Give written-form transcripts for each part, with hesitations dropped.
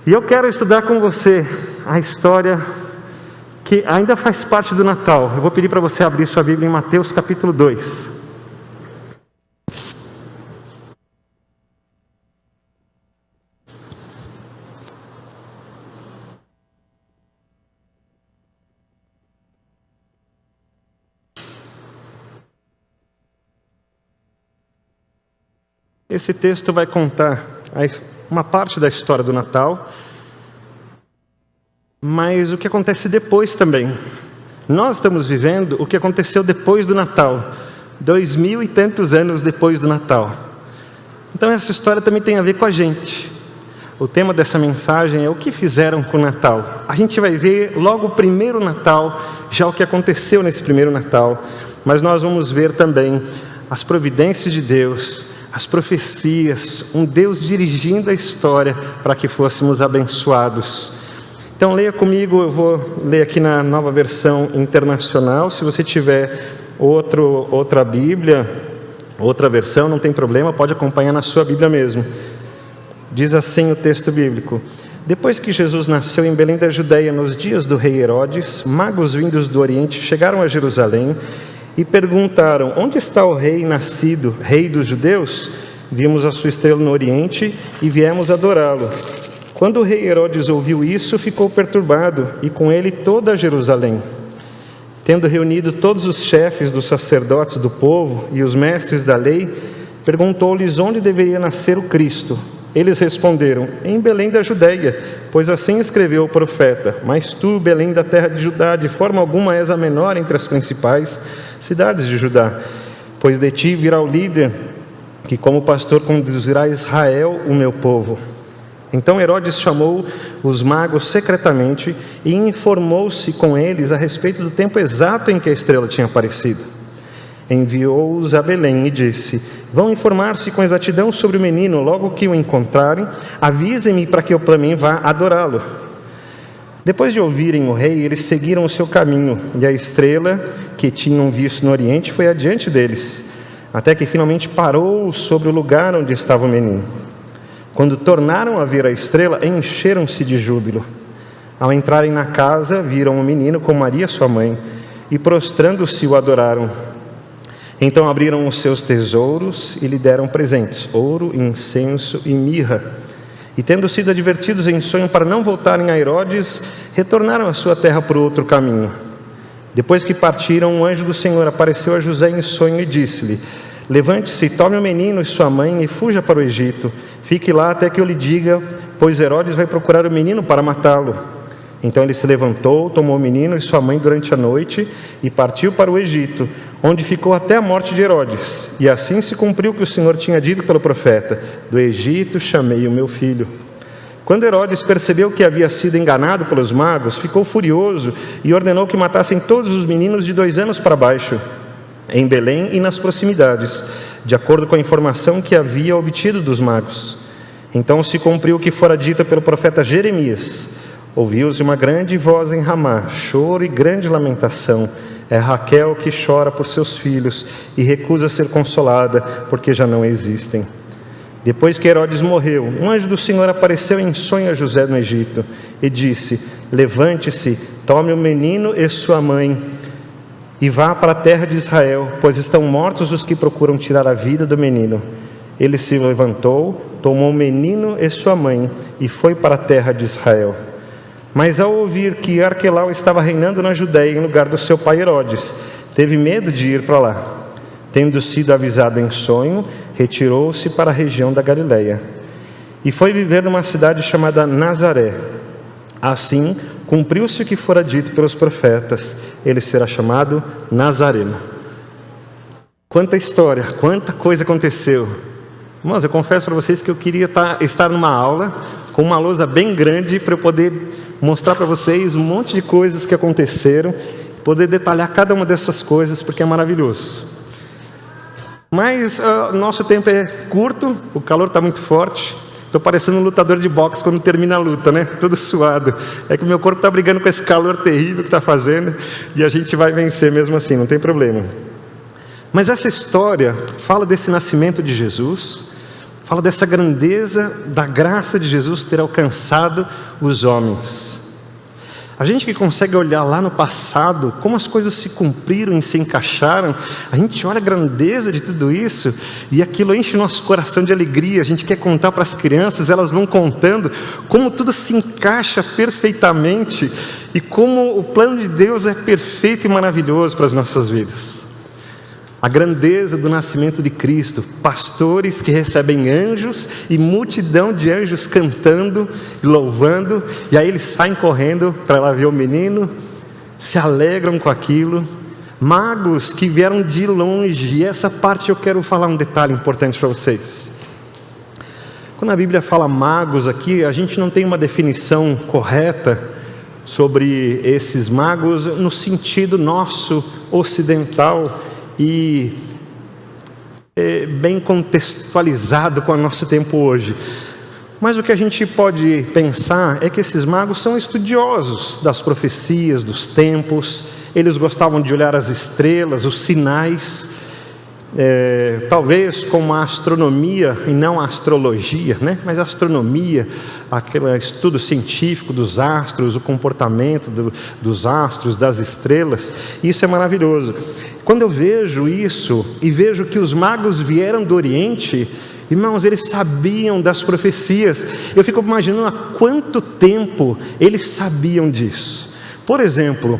E eu quero estudar com você a história que ainda faz parte do Natal. Eu vou pedir para você abrir sua Bíblia em Mateus capítulo 2. Esse texto vai contar uma parte da história do Natal, mas o que acontece depois também. Nós estamos vivendo o que aconteceu depois do Natal, 2000 e tantos anos depois do Natal. Então essa história também tem a ver com a gente. O tema dessa mensagem é o que fizeram com o Natal. A gente vai ver logo o primeiro Natal, já o que aconteceu nesse primeiro Natal, mas nós vamos ver também as providências de Deus, as profecias, um Deus dirigindo a história para que fôssemos abençoados. Então leia comigo, eu vou ler aqui na Nova Versão Internacional. Se você tiver outra Bíblia, outra versão, não tem problema, pode acompanhar na sua Bíblia mesmo. Diz assim o texto bíblico: Depois que Jesus nasceu em Belém da Judeia, nos dias do rei Herodes, magos vindos do Oriente chegaram a Jerusalém e perguntaram: onde está o rei nascido, rei dos judeus? Vimos a sua estrela no Oriente e viemos adorá-lo. Quando o rei Herodes ouviu isso, ficou perturbado, e com ele toda Jerusalém. Tendo reunido todos os chefes dos sacerdotes do povo e os mestres da lei, perguntou-lhes onde deveria nascer o Cristo. Eles responderam: em Belém da Judeia, pois assim escreveu o profeta: Mas tu, Belém da terra de Judá, de forma alguma és a menor entre as principais cidades de Judá, pois de ti virá o líder, que como pastor conduzirá a Israel, o meu povo. Então Herodes chamou os magos secretamente e informou-se com eles a respeito do tempo exato em que a estrela tinha aparecido. Enviou-os a Belém e disse: vão informar-se com exatidão sobre o menino. Logo que o encontrarem, avisem-me para que eu também vá adorá-lo. Depois de ouvirem o rei, eles seguiram o seu caminho, e a estrela que tinham visto no Oriente foi adiante deles, até que finalmente parou sobre o lugar onde estava o menino. Quando tornaram a ver a estrela, encheram-se de júbilo. Ao entrarem na casa, viram o menino com Maria sua mãe, e prostrando-se o adoraram. Então abriram os seus tesouros e lhe deram presentes: ouro, incenso e mirra. E tendo sido advertidos em sonho para não voltarem a Herodes, retornaram à sua terra por outro caminho. Depois que partiram, um anjo do Senhor apareceu a José em sonho e disse-lhe: levante-se, tome o menino e sua mãe e fuja para o Egito. Fique lá até que eu lhe diga, pois Herodes vai procurar o menino para matá-lo. Então ele se levantou, tomou o menino e sua mãe durante a noite e partiu para o Egito, onde ficou até a morte de Herodes. E assim se cumpriu o que o Senhor tinha dito pelo profeta: do Egito chamei o meu filho. Quando Herodes percebeu que havia sido enganado pelos magos, ficou furioso e ordenou que matassem todos os meninos de 2 anos para baixo, em Belém e nas proximidades, de acordo com a informação que havia obtido dos magos. Então se cumpriu o que fora dito pelo profeta Jeremias: ouviu-se uma grande voz em Ramá, choro e grande lamentação. É Raquel que chora por seus filhos e recusa ser consolada, porque já não existem. Depois que Herodes morreu, um anjo do Senhor apareceu em sonho a José no Egito e disse: levante-se, tome o menino e sua mãe e vá para a terra de Israel, pois estão mortos os que procuram tirar a vida do menino. Ele se levantou, tomou o menino e sua mãe e foi para a terra de Israel. Mas ao ouvir que Arquelau estava reinando na Judeia em lugar do seu pai Herodes, teve medo de ir para lá. Tendo sido avisado em sonho, retirou-se para a região da Galileia e foi viver numa cidade chamada Nazaré. Assim, cumpriu-se o que fora dito pelos profetas: ele será chamado Nazareno. Quanta história, quanta coisa aconteceu. Irmãos, eu confesso para vocês que eu queria estar numa aula com uma lousa bem grande para eu poder mostrar para vocês um monte de coisas que aconteceram, poder detalhar cada uma dessas coisas, porque é maravilhoso. Mas nosso tempo é curto, o calor está muito forte. Estou parecendo um lutador de boxe quando termina a luta, né? Todo suado. É que o meu corpo está brigando com esse calor terrível que está fazendo, e a gente vai vencer mesmo assim, não tem problema. Mas essa história fala desse nascimento de Jesus, Fala dessa grandeza da graça de Jesus ter alcançado os homens. A gente que consegue olhar lá no passado, como as coisas se cumpriram e se encaixaram, a gente olha a grandeza de tudo isso, e aquilo enche o nosso coração de alegria. A gente quer contar para as crianças, elas vão contando como tudo se encaixa perfeitamente, e como o plano de Deus é perfeito e maravilhoso para as nossas vidas. A grandeza do nascimento de Cristo, pastores que recebem anjos e multidão de anjos cantando e louvando, e aí eles saem correndo para lá ver o menino, se alegram com aquilo. Magos que vieram de longe, e essa parte eu quero falar um detalhe importante para vocês. Quando a Bíblia fala magos aqui, a gente não tem uma definição correta sobre esses magos no sentido nosso ocidental, e bem contextualizado com o nosso tempo hoje. Mas o que a gente pode pensar é que esses magos são estudiosos das profecias, dos tempos. Eles gostavam de olhar as estrelas, os sinais, talvez como a astronomia e não a astrologia, né? Mas a astronomia, aquele estudo científico dos astros, o comportamento dos astros, das estrelas. Isso é maravilhoso. Quando eu vejo isso e vejo que os magos vieram do Oriente, irmãos, eles sabiam das profecias. Eu fico imaginando há quanto tempo eles sabiam disso. Por exemplo,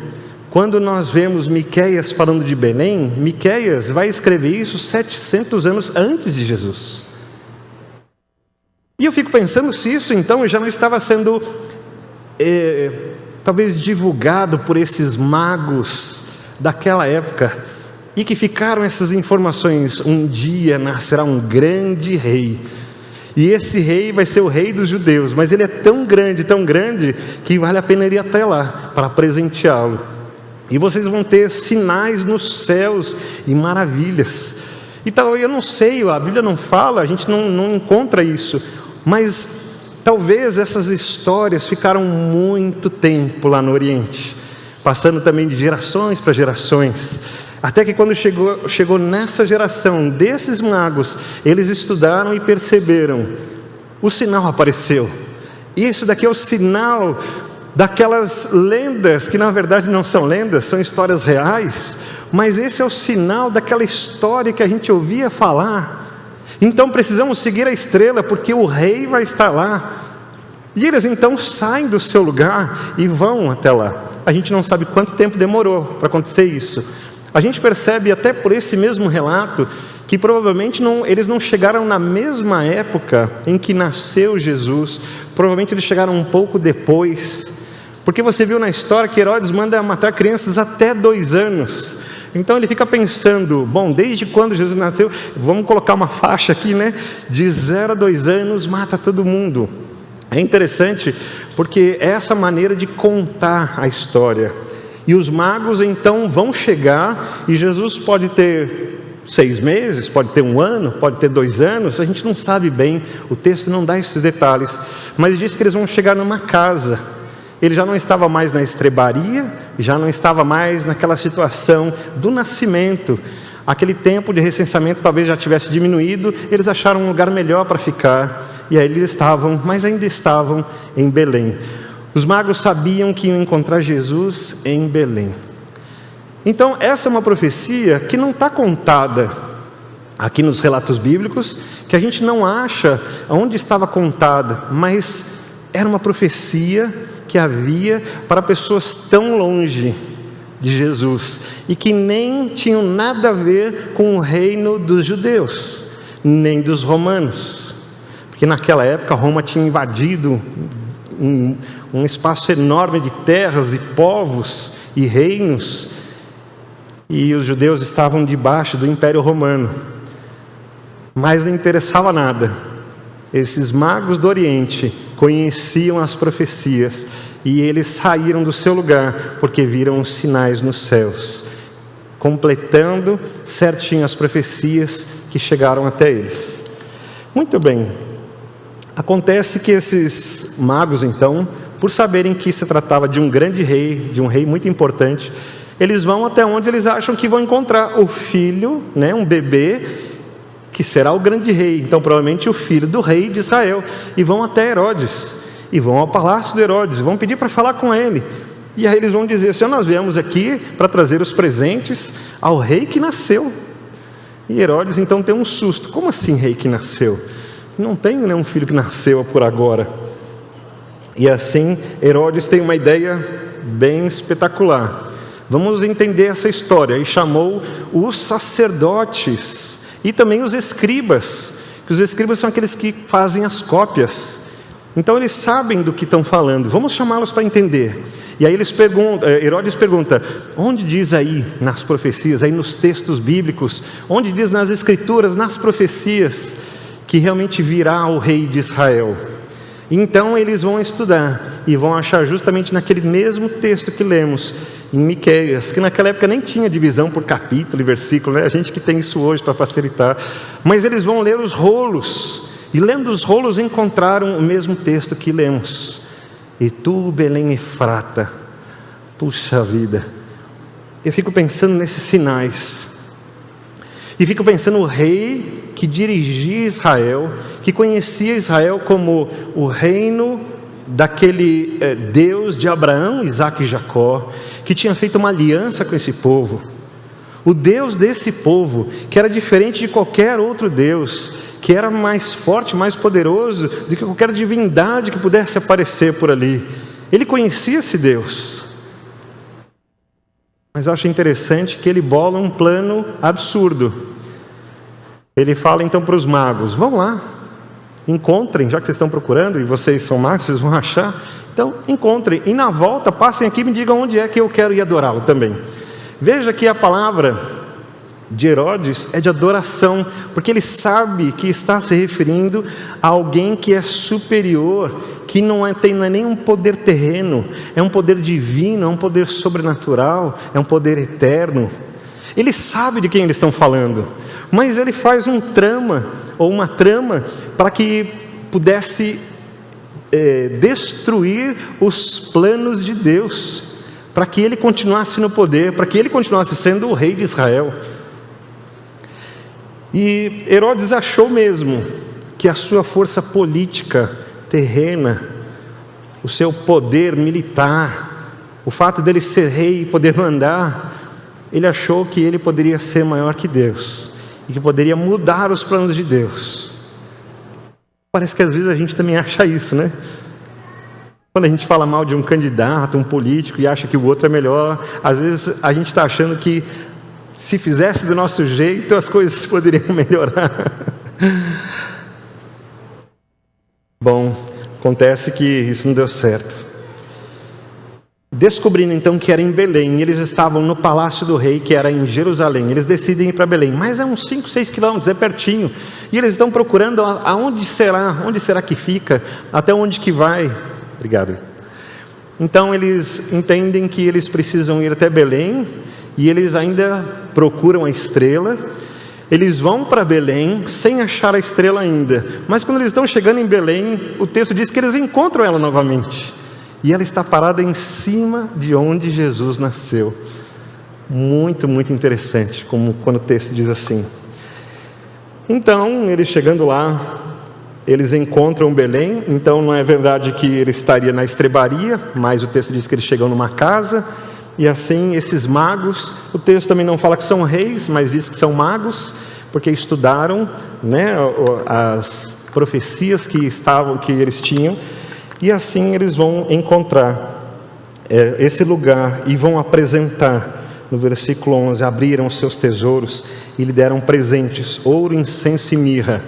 quando nós vemos Miqueias falando de Belém, Miqueias vai escrever isso 700 anos antes de Jesus. E eu fico pensando se isso então já não estava sendo talvez divulgado por esses magos daquela época, e que ficaram essas informações: um dia nascerá um grande rei, e esse rei vai ser o rei dos judeus, mas ele é tão grande, que vale a pena ir até lá para presenteá-lo. E vocês vão ter sinais nos céus e maravilhas. Então eu não sei, a Bíblia não fala, a gente não encontra isso, mas talvez essas histórias ficaram muito tempo lá no Oriente, passando também de gerações para gerações, até que quando chegou nessa geração desses magos, eles estudaram e perceberam: o sinal apareceu. E isso daqui é o sinal daquelas lendas, que na verdade não são lendas, são histórias reais, mas esse é o sinal daquela história que a gente ouvia falar. Então precisamos seguir a estrela, porque o rei vai estar lá. E eles então saem do seu lugar e vão até lá. A gente não sabe quanto tempo demorou para acontecer isso. A gente percebe até por esse mesmo relato que provavelmente eles não chegaram na mesma época em que nasceu Jesus. Provavelmente eles chegaram um pouco depois, porque você viu na história que Herodes manda matar crianças até 2 anos. Então ele fica pensando: bom, desde quando Jesus nasceu, vamos colocar uma faixa aqui, né? De 0 a 2 anos, mata todo mundo. É interessante, porque é essa maneira de contar a história. E os magos então vão chegar, e Jesus pode ter 6 meses, pode ter 1 ano, pode ter 2 anos, a gente não sabe bem, o texto não dá esses detalhes, mas diz que eles vão chegar numa casa. Ele já não estava mais na estrebaria, já não estava mais naquela situação do nascimento. Aquele tempo de recenseamento talvez já tivesse diminuído, eles acharam um lugar melhor para ficar, e aí eles estavam, mas ainda estavam em Belém. Os magos sabiam que iam encontrar Jesus em Belém. Então essa é uma profecia que não está contada aqui nos relatos bíblicos, que a gente não acha onde estava contada, mas era uma profecia que havia para pessoas tão longe de Jesus, e que nem tinham nada a ver com o reino dos judeus, nem dos romanos, porque naquela época Roma tinha invadido um espaço enorme de terras e povos e reinos, e os judeus estavam debaixo do Império Romano. Mas não interessava nada. Esses magos do Oriente conheciam as profecias, e eles saíram do seu lugar porque viram os sinais nos céus, completando certinho as profecias que chegaram até eles. Muito bem. Acontece que esses magos então, por saberem que se tratava de um grande rei, de um rei muito importante, eles vão até onde eles acham que vão encontrar o filho, né, um bebê, que será o grande rei, então provavelmente o filho do rei de Israel, e vão até Herodes, e vão ao palácio de Herodes, vão pedir para falar com ele. E aí eles vão dizer: Senhor, nós viemos aqui para trazer os presentes ao rei que nasceu. E Herodes então tem um susto: como assim rei que nasceu? Não tenho nenhum filho que nasceu por agora. E assim Herodes tem uma ideia bem espetacular. Vamos entender essa história. E chamou os sacerdotes e também os escribas, que os escribas são aqueles que fazem as cópias. Então eles sabem do que estão falando. Vamos chamá-los para entender. E aí Herodes pergunta: onde diz aí nas profecias, aí nos textos bíblicos, onde diz nas escrituras, nas profecias, que realmente virá o rei de Israel? Então eles vão estudar e vão achar justamente naquele mesmo texto que lemos em Miqueias, que naquela época nem tinha divisão por capítulo e versículo, né? A gente que tem isso hoje para facilitar. Mas eles vão ler os rolos, e lendo os rolos encontraram o mesmo texto que lemos. E tu, Belém Efrata, puxa vida, eu fico pensando nesses sinais, e fico pensando o rei que dirigia Israel, que conhecia Israel como o reino daquele Deus de Abraão, Isaque e Jacó, que tinha feito uma aliança com esse povo, o Deus desse povo, que era diferente de qualquer outro Deus, que era mais forte, mais poderoso do que qualquer divindade que pudesse aparecer por ali. Ele conhecia esse Deus. Mas eu acho interessante que ele bola um plano absurdo. Ele fala então para os magos: vão lá, encontrem, já que vocês estão procurando, e vocês são magos, vocês vão achar. Então encontrem, e na volta passem aqui e me digam onde é que eu quero ir adorá-lo também. Veja que a palavra de Herodes é de adoração, porque ele sabe que está se referindo a alguém que é superior, que não é nenhum poder terreno, é um poder divino, é um poder sobrenatural, é um poder eterno. Ele sabe de quem eles estão falando, mas ele faz uma trama para que pudesse destruir os planos de Deus, para que ele continuasse no poder, para que ele continuasse sendo o rei de Israel. E Herodes achou mesmo que a sua força política terrena, o seu poder militar, o fato dele ser rei e poder mandar, ele achou que ele poderia ser maior que Deus, e que poderia mudar os planos de Deus. Parece que às vezes a gente também acha isso, né? Quando a gente fala mal de um candidato, um político, e acha que o outro é melhor, às vezes a gente está achando que se fizesse do nosso jeito, as coisas poderiam melhorar. Bom, acontece que isso não deu certo. Descobrindo então que era em Belém, eles estavam no palácio do rei, que era em Jerusalém. Eles decidem ir para Belém, mas é uns 5, 6 quilômetros, é pertinho. E eles estão procurando onde será que fica, até onde que vai. Obrigado. Então eles entendem que eles precisam ir até Belém, e eles ainda procuram a estrela. Eles vão para Belém sem achar a estrela ainda, mas quando eles estão chegando em Belém, o texto diz que eles encontram ela novamente, e ela está parada em cima de onde Jesus nasceu. Muito, muito interessante, como quando o texto diz assim. Então, eles chegando lá, eles encontram Belém. Então não é verdade que ele estaria na estrebaria, mas o texto diz que eles chegam numa casa. E assim, esses magos, o texto também não fala que são reis, mas diz que são magos, porque estudaram, né, as profecias que eles tinham, e assim eles vão encontrar esse lugar e vão apresentar. No versículo 11, abriram os seus tesouros e lhe deram presentes, ouro, incenso e mirra.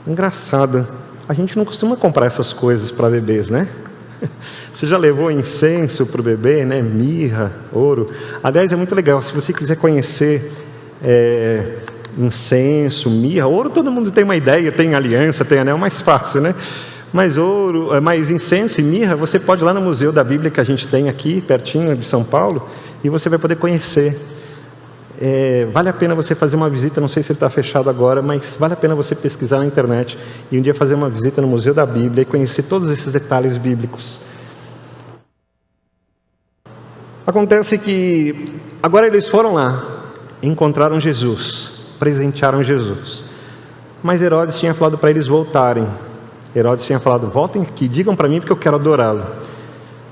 Engraçado, a gente não costuma comprar essas coisas para bebês, né? Você já levou incenso para o bebê, né? Mirra, ouro. Aliás, é muito legal, se você quiser conhecer incenso, mirra, ouro, todo mundo tem uma ideia, tem aliança, tem anel, mais fácil, né? Mas mais incenso e mirra, você pode ir lá no Museu da Bíblia que a gente tem aqui, pertinho de São Paulo, e você vai poder conhecer. Vale a pena você fazer uma visita, não sei se ele está fechado agora, mas vale a pena você pesquisar na internet e um dia fazer uma visita no Museu da Bíblia e conhecer todos esses detalhes bíblicos. Acontece que agora eles foram lá, encontraram Jesus, presentearam Jesus. Mas Herodes tinha falado para eles voltarem. Herodes tinha falado: voltem aqui, digam para mim porque eu quero adorá-lo.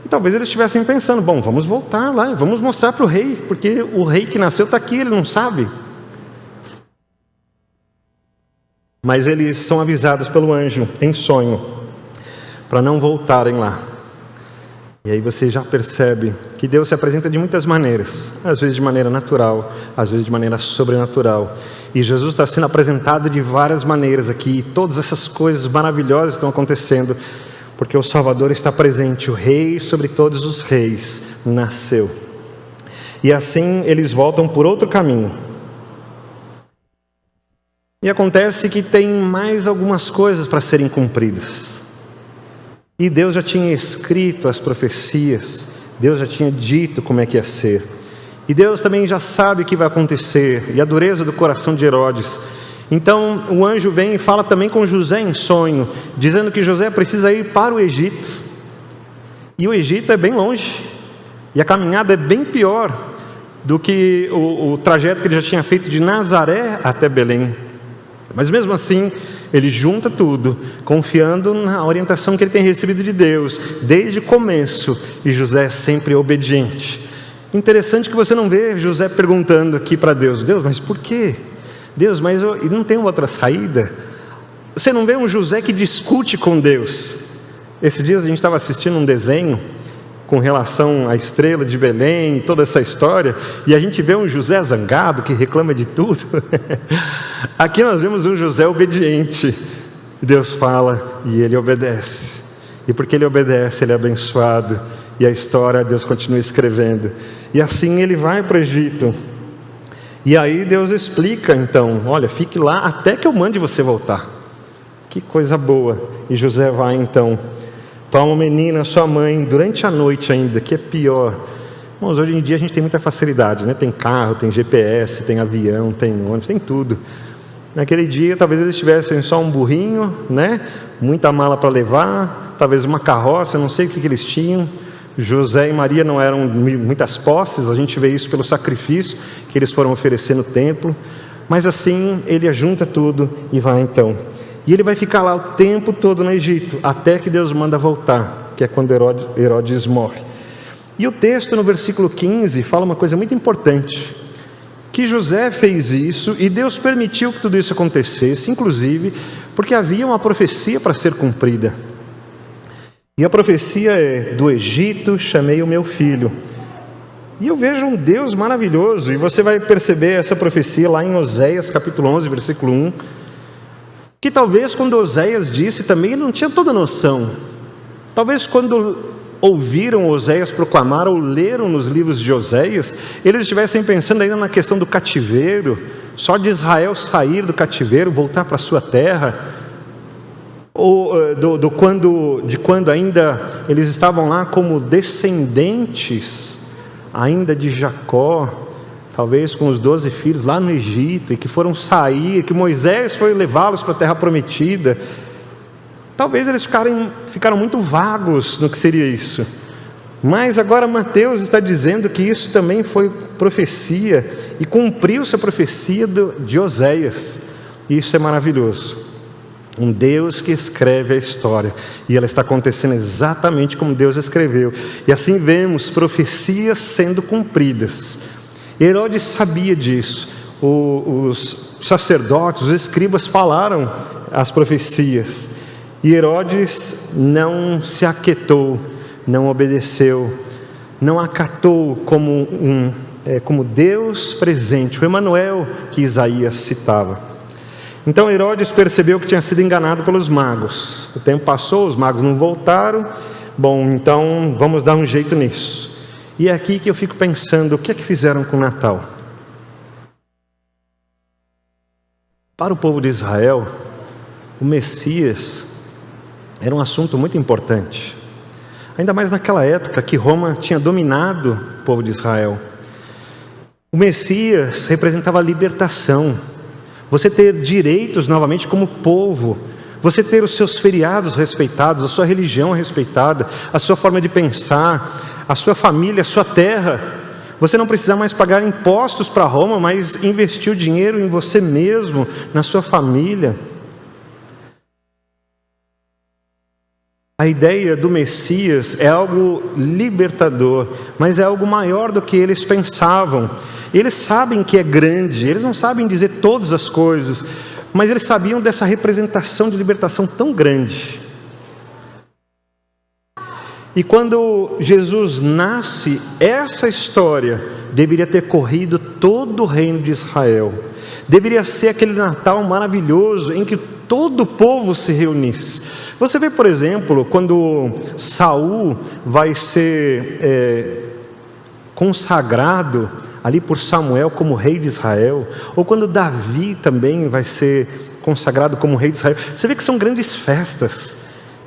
E talvez eles estivessem pensando: bom, vamos voltar lá, vamos mostrar para o rei, porque o rei que nasceu está aqui, ele não sabe. Mas eles são avisados pelo anjo em sonho para não voltarem lá. E aí você já percebe que Deus se apresenta de muitas maneiras, às vezes de maneira natural, às vezes de maneira sobrenatural. E Jesus está sendo apresentado de várias maneiras aqui, e todas essas coisas maravilhosas estão acontecendo, porque o Salvador está presente, o Rei sobre todos os reis nasceu. E assim eles voltam por outro caminho. E acontece que tem mais algumas coisas para serem cumpridas. E Deus já tinha escrito as profecias, Deus já tinha dito como é que ia ser. E Deus também já sabe o que vai acontecer, e a dureza do coração de Herodes. Então o anjo vem e fala também com José em sonho, dizendo que José precisa ir para o Egito. E o Egito é bem longe, e a caminhada é bem pior do que o trajeto que ele já tinha feito de Nazaré até Belém. Mas mesmo assim, ele junta tudo, confiando na orientação que ele tem recebido de Deus, desde o começo, e José é sempre obediente. Interessante que você não vê José perguntando aqui para Deus: Deus, mas por quê? Deus, mas ele não tem outra saída? Você não vê um José que discute com Deus. Esses dias a gente estava assistindo um desenho com relação à estrela de Belém e toda essa história, e a gente vê um José zangado que reclama de tudo. Aqui nós vemos um José obediente. Deus fala e ele obedece, e porque ele obedece, ele é abençoado, e a história Deus continua escrevendo. E assim ele vai para o Egito, e aí Deus explica então: olha, fique lá até que eu mande você voltar. Que coisa boa. E José vai então, toma a menina, sua mãe, durante a noite ainda, que é pior. Irmãos, hoje em dia a gente tem muita facilidade, né? Tem carro, tem GPS, tem avião, tem ônibus, tem tudo. Naquele dia talvez eles tivessem só um burrinho, né? Muita mala para levar, talvez uma carroça, não sei o que eles tinham. José e Maria não eram muitas posses, a gente vê isso pelo sacrifício que eles foram oferecer no templo. Mas assim ele ajunta tudo e vai então. E ele vai ficar lá o tempo todo no Egito, até que Deus manda voltar, que é quando Herodes morre. E o texto no versículo 15 fala uma coisa muito importante, que José fez isso e Deus permitiu que tudo isso acontecesse, inclusive porque havia uma profecia para ser cumprida. E a profecia é: do Egito chamei o meu filho. E eu vejo um Deus maravilhoso, e você vai perceber essa profecia lá em Oséias capítulo 11, versículo 1, que talvez quando Oséias disse também ele não tinha toda a noção. Talvez quando ouviram Oséias proclamar ou leram nos livros de Oséias, eles estivessem pensando ainda na questão do cativeiro, só de Israel sair do cativeiro, voltar para a sua terra, ou quando ainda eles estavam lá como descendentes ainda de Jacó, talvez com os 12 filhos lá no Egito, e que foram sair, que Moisés foi levá-los para a terra prometida. Talvez eles ficaram muito vagos no que seria isso. Mas agora Mateus está dizendo que isso também foi profecia, e cumpriu-se a profecia de Oséias. E isso é maravilhoso. Um Deus que escreve a história, e ela está acontecendo exatamente como Deus escreveu. E assim vemos profecias sendo cumpridas. Herodes sabia disso. Os sacerdotes, os escribas falaram as profecias, e Herodes não se aquietou, não obedeceu, não acatou como Deus presente, o Emanuel que Isaías citava. Então Herodes percebeu que tinha sido enganado pelos magos. O tempo passou, os magos não voltaram. Bom, então vamos dar um jeito nisso. E é aqui que eu fico pensando: o que é que fizeram com o Natal? Para o povo de Israel, o Messias era um assunto muito importante. Ainda mais naquela época que Roma tinha dominado o povo de Israel. O Messias representava a libertação. Você ter direitos novamente como povo, você ter os seus feriados respeitados, a sua religião respeitada, a sua forma de pensar, a sua família, a sua terra. Você não precisar mais pagar impostos para Roma, mas investir o dinheiro em você mesmo, na sua família. A ideia do Messias é algo libertador, mas é algo maior do que eles pensavam. Eles sabem que é grande, eles não sabem dizer todas as coisas, mas eles sabiam dessa representação de libertação tão grande. E quando Jesus nasce, essa história deveria ter corrido todo o reino de Israel. Deveria ser aquele Natal maravilhoso em que todo o povo se reunisse. Você vê, por exemplo, quando Saul vai ser consagrado ali por Samuel como rei de Israel, ou quando Davi também vai ser consagrado como rei de Israel, você vê que são grandes festas.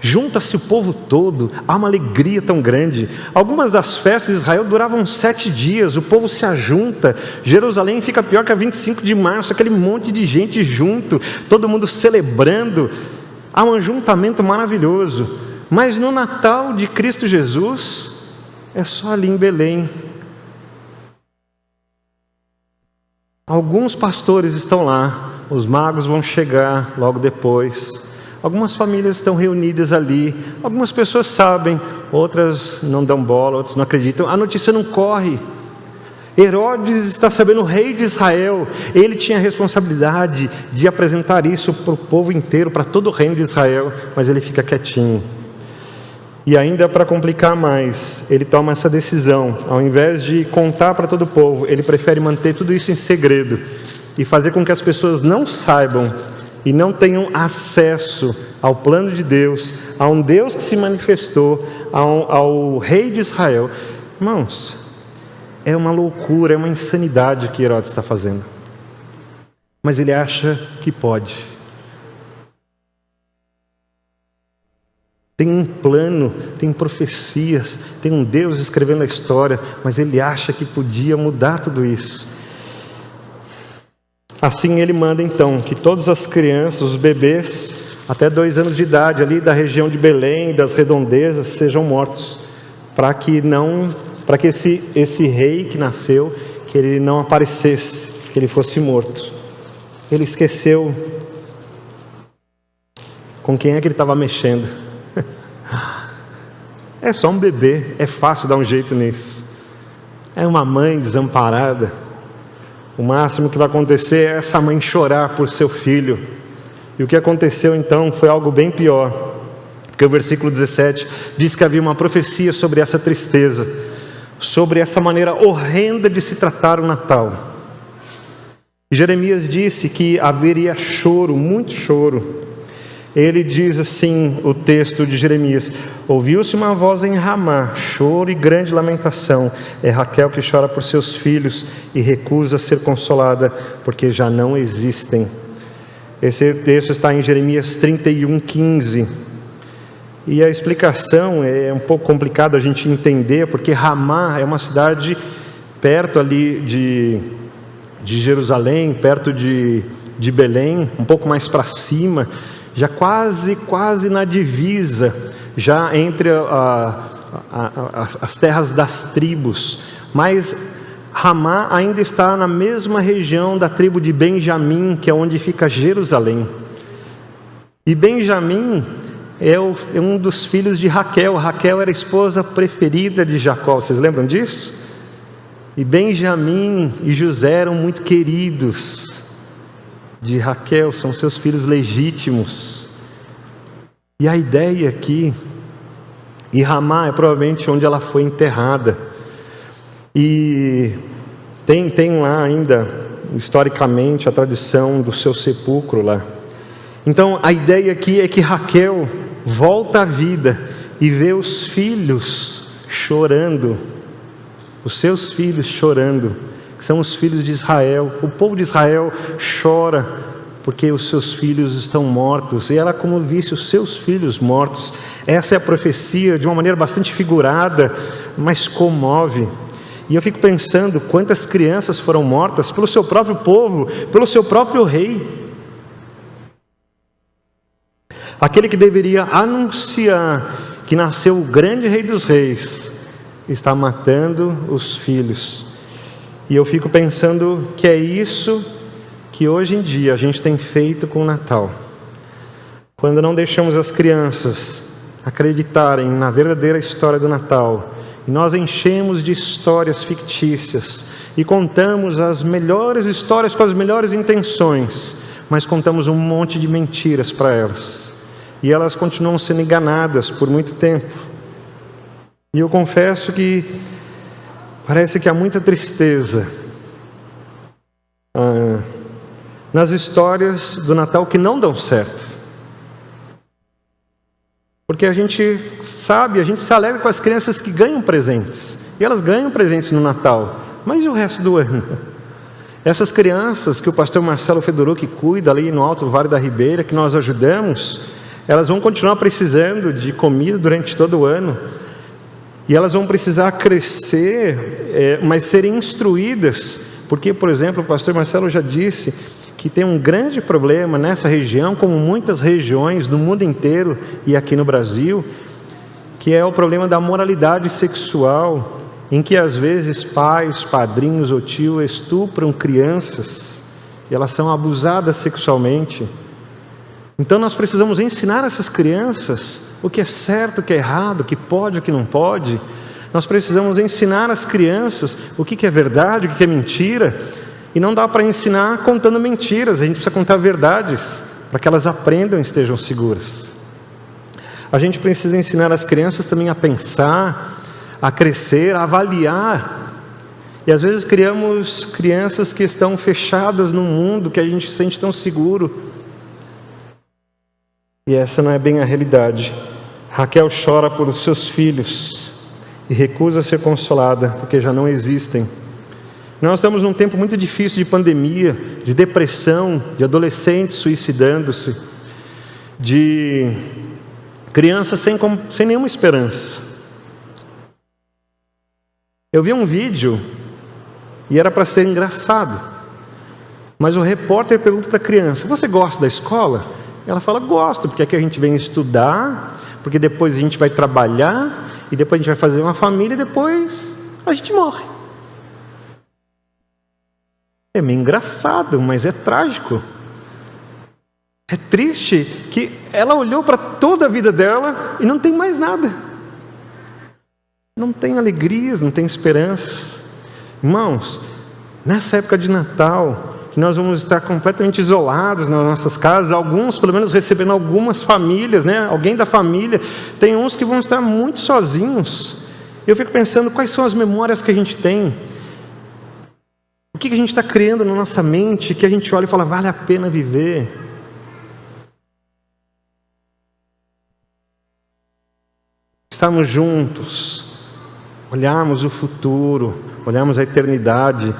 Junta-se o povo todo, há uma alegria tão grande. Algumas das festas de Israel duravam 7 dias, o povo se ajunta. Jerusalém fica pior que a 25 de março, aquele monte de gente junto, todo mundo celebrando. Há um ajuntamento maravilhoso. Mas no Natal de Cristo Jesus, é só ali em Belém. Alguns pastores estão lá, os magos vão chegar logo depois. Algumas famílias estão reunidas ali, algumas pessoas sabem, outras não dão bola, outras não acreditam. A notícia não corre. Herodes está sabendo, o rei de Israel, ele tinha a responsabilidade de apresentar isso para o povo inteiro, para todo o reino de Israel, mas ele fica quietinho. E ainda para complicar mais, ele toma essa decisão, ao invés de contar para todo o povo, ele prefere manter tudo isso em segredo e fazer com que as pessoas não saibam e não tenham acesso ao plano de Deus, a um Deus que se manifestou, ao rei de Israel. Irmãos, é uma loucura, é uma insanidade o que Herodes está fazendo. Mas ele acha que pode. Tem um plano, tem profecias, tem um Deus escrevendo a história, mas ele acha que podia mudar tudo isso. Assim ele manda então que todas as crianças, os bebês, até 2 anos de idade, ali da região de Belém, das redondezas, sejam mortos, para que esse rei que nasceu, que ele não aparecesse, que ele fosse morto. Ele esqueceu com quem é que ele estava mexendo. É só um bebê, é fácil dar um jeito nisso. É uma mãe desamparada. O máximo que vai acontecer é essa mãe chorar por seu filho. E o que aconteceu então foi algo bem pior. Porque o versículo 17 diz que havia uma profecia sobre essa tristeza, sobre essa maneira horrenda de se tratar o Natal. E Jeremias disse que haveria choro, muito choro. Ele diz assim, o texto de Jeremias: ouviu-se uma voz em Ramá, choro e grande lamentação. É Raquel que chora por seus filhos e recusa ser consolada, porque já não existem. Esse texto está em Jeremias 31:15. E a explicação é um pouco complicado a gente entender, porque Ramá é uma cidade perto ali de Jerusalém, perto de Belém, um pouco mais para cima, já quase na divisa, já entre as terras das tribos. Mas Ramá ainda está na mesma região da tribo de Benjamim, que é onde fica Jerusalém. E Benjamim é um dos filhos de Raquel. Raquel era a esposa preferida de Jacó, vocês lembram disso? E Benjamim e José eram muito queridos de Raquel, são seus filhos legítimos. E a ideia aqui, e Ramá é provavelmente onde ela foi enterrada. E tem lá ainda, historicamente, a tradição do seu sepulcro lá. Então a ideia aqui é que Raquel volta à vida e vê os filhos chorando, os seus filhos chorando, que são os filhos de Israel. O povo de Israel chora porque os seus filhos estão mortos, e ela como visse os seus filhos mortos. Essa é a profecia, de uma maneira bastante figurada, mas comove. E eu fico pensando quantas crianças foram mortas pelo seu próprio povo, pelo seu próprio rei. Aquele que deveria anunciar que nasceu o grande rei dos reis, está matando os filhos. E eu fico pensando que é isso que hoje em dia a gente tem feito com o Natal. Quando não deixamos as crianças acreditarem na verdadeira história do Natal, e nós enchemos de histórias fictícias e contamos as melhores histórias com as melhores intenções, mas contamos um monte de mentiras para elas, e elas continuam sendo enganadas por muito tempo. E eu confesso que parece que há muita tristeza nas histórias do Natal que não dão certo. Porque a gente sabe, a gente se alegra com as crianças que ganham presentes. E elas ganham presentes no Natal. Mas e o resto do ano? Essas crianças que o pastor Marcelo Fedorucci cuida ali no Alto Vale da Ribeira, que nós ajudamos, elas vão continuar precisando de comida durante todo o ano. E elas vão precisar crescer, mas serem instruídas. Porque, por exemplo, o pastor Marcelo já disse que tem um grande problema nessa região, como muitas regiões do mundo inteiro e aqui no Brasil, que é o problema da moralidade sexual, em que às vezes pais, padrinhos ou tios estupram crianças e elas são abusadas sexualmente. Então nós precisamos ensinar essas crianças o que é certo, o que é errado, o que pode, o que não pode. Nós precisamos ensinar as crianças o que é verdade, o que é mentira. E não dá para ensinar contando mentiras, a gente precisa contar verdades, para que elas aprendam e estejam seguras. A gente precisa ensinar as crianças também a pensar, a crescer, a avaliar. E às vezes criamos crianças que estão fechadas no mundo, que a gente se sente tão seguro. E essa não é bem a realidade. Raquel chora por os seus filhos e recusa ser consolada, porque já não existem. Nós estamos num tempo muito difícil de pandemia, de depressão, de adolescentes suicidando-se, de crianças sem nenhuma esperança. Eu vi um vídeo e era para ser engraçado, mas o repórter pergunta para a criança: você gosta da escola? Ela fala: gosto, porque aqui a gente vem estudar, porque depois a gente vai trabalhar, e depois a gente vai fazer uma família, e depois a gente morre. É meio engraçado, mas é trágico. É triste que ela olhou para toda a vida dela e não tem mais nada. Não tem alegrias, não tem esperanças. Irmãos, nessa época de Natal, que nós vamos estar completamente isolados nas nossas casas, alguns pelo menos recebendo algumas famílias, né? Alguém da família, tem uns que vão estar muito sozinhos. Eu fico pensando, quais são as memórias que a gente tem? O que a gente está criando na nossa mente, que a gente olha e fala, vale a pena viver? Estarmos juntos, olharmos o futuro, olharmos a eternidade,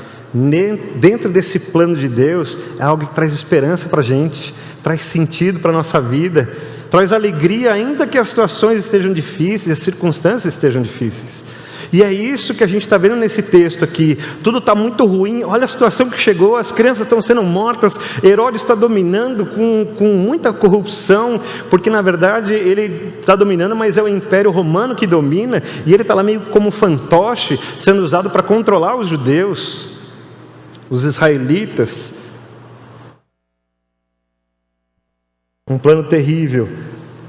dentro desse plano de Deus, é algo que traz esperança para a gente, traz sentido para a nossa vida, traz alegria, ainda que as situações estejam difíceis, as circunstâncias estejam difíceis. E é isso que a gente está vendo nesse texto aqui. Tudo está muito ruim, olha a situação que chegou, as crianças estão sendo mortas, Herodes está dominando com muita corrupção, porque na verdade ele está dominando, mas é o Império Romano que domina, e ele está lá meio como fantoche, sendo usado para controlar os judeus, os israelitas. Um plano terrível,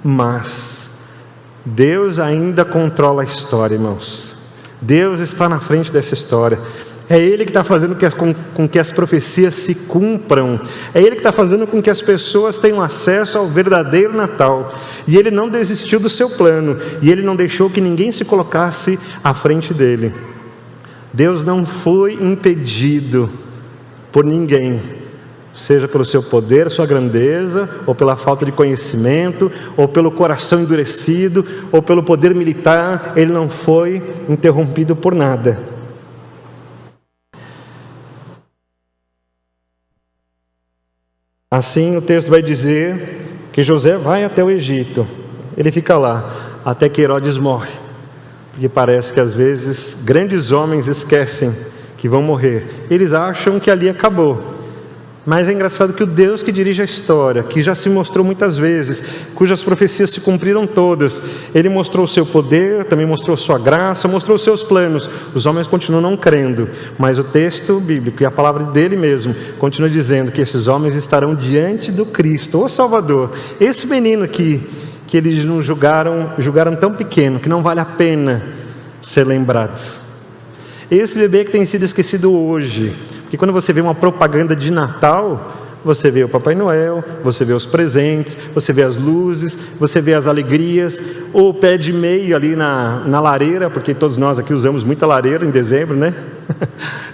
mas Deus ainda controla a história, irmãos. Deus está na frente dessa história. É Ele que está fazendo com que as profecias se cumpram. É Ele que está fazendo com que as pessoas tenham acesso ao verdadeiro Natal. E Ele não desistiu do seu plano. E Ele não deixou que ninguém se colocasse à frente dEle. Deus não foi impedido por ninguém, seja pelo seu poder, sua grandeza, ou pela falta de conhecimento, ou pelo coração endurecido, ou pelo poder militar. Ele não foi interrompido por nada. Assim o texto vai dizer que José vai até o Egito. Ele fica lá até que Herodes morre, porque parece que às vezes grandes homens esquecem que vão morrer. Eles acham que ali acabou. Mas é engraçado que o Deus que dirige a história, que já se mostrou muitas vezes, cujas profecias se cumpriram todas, Ele mostrou o seu poder, também mostrou sua graça, mostrou os seus planos. Os homens continuam não crendo, mas o texto bíblico e a palavra dele mesmo continua dizendo que esses homens estarão diante do Cristo, o Salvador. Esse menino aqui, que eles não julgaram tão pequeno, que não vale a pena ser lembrado. Esse bebê que tem sido esquecido hoje, porque quando você vê uma propaganda de Natal, você vê o Papai Noel, você vê os presentes, você vê as luzes, você vê as alegrias, o pé de meia ali na lareira, porque todos nós aqui usamos muita lareira em dezembro, né?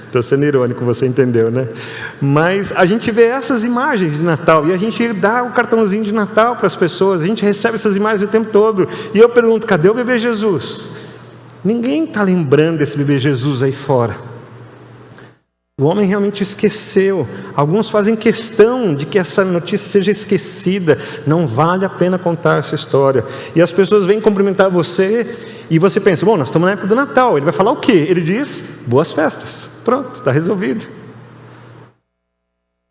Estou sendo irônico, você entendeu, né? Mas a gente vê essas imagens de Natal, e a gente dá o cartãozinho de Natal para as pessoas, a gente recebe essas imagens o tempo todo, e eu pergunto, cadê o bebê Jesus? Ninguém está lembrando desse bebê Jesus aí fora. O homem realmente esqueceu. Alguns fazem questão de que essa notícia seja esquecida. Não vale a pena contar essa história. E as pessoas vêm cumprimentar você e você pensa, bom, nós estamos na época do Natal. Ele vai falar o quê? Ele diz, boas festas. Pronto, está resolvido.